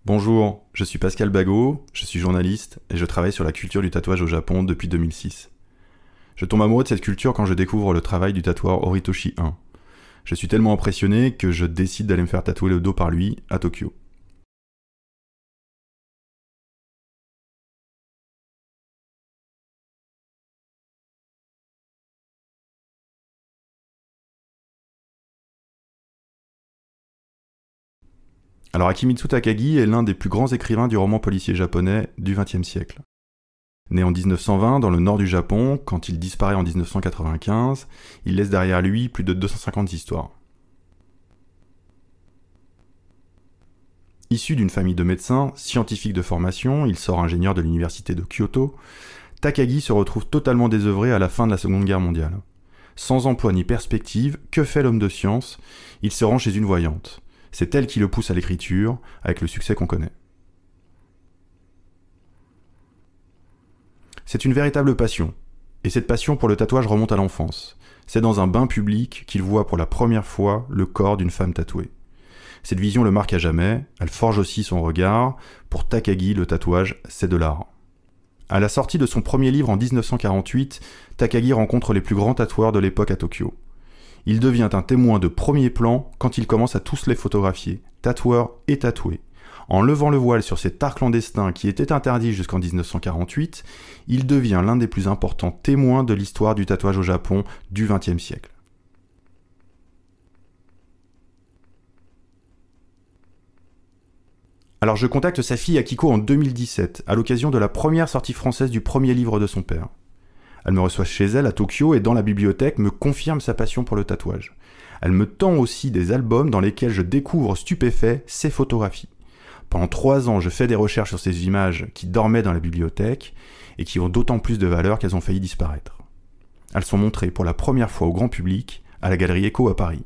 Bonjour, je suis Pascal Bagot, je suis journaliste et je travaille sur la culture du tatouage au Japon depuis 2006. Je tombe amoureux de cette culture quand je découvre le travail du tatoueur Horitoshi 1. Je suis tellement impressionné que je décide d'aller me faire tatouer le dos par lui à Tokyo. Alors Akimitsu Takagi est l'un des plus grands écrivains du roman policier japonais du XXe siècle. Né en 1920 dans le nord du Japon, quand il disparaît en 1995, il laisse derrière lui plus de 250 histoires. Issu d'une famille de médecins, scientifique de formation, il sort ingénieur de l'université de Kyoto, Takagi se retrouve totalement désœuvré à la fin de la Seconde Guerre mondiale. Sans emploi ni perspective, que fait l'homme de science? Il se rend chez une voyante. C'est elle qui le pousse à l'écriture, avec le succès qu'on connaît. C'est une véritable passion. Et cette passion pour le tatouage remonte à l'enfance. C'est dans un bain public qu'il voit pour la première fois le corps d'une femme tatouée. Cette vision le marque à jamais, elle forge aussi son regard. Pour Takagi, le tatouage, c'est de l'art. À la sortie de son premier livre en 1948, Takagi rencontre les plus grands tatoueurs de l'époque à Tokyo. Il devient un témoin de premier plan quand il commence à tous les photographier, tatoueurs et tatoués. En levant le voile sur cet art clandestin qui était interdit jusqu'en 1948, il devient l'un des plus importants témoins de l'histoire du tatouage au Japon du XXe siècle. Alors je contacte sa fille Akiko en 2017, à l'occasion de la première sortie française du premier livre de son père. Elle me reçoit chez elle à Tokyo et dans la bibliothèque me confirme sa passion pour le tatouage. Elle me tend aussi des albums dans lesquels je découvre stupéfait ses photographies. Pendant 3 ans, je fais des recherches sur ces images qui dormaient dans la bibliothèque et qui ont d'autant plus de valeur qu'elles ont failli disparaître. Elles sont montrées pour la première fois au grand public à la galerie Echo à Paris.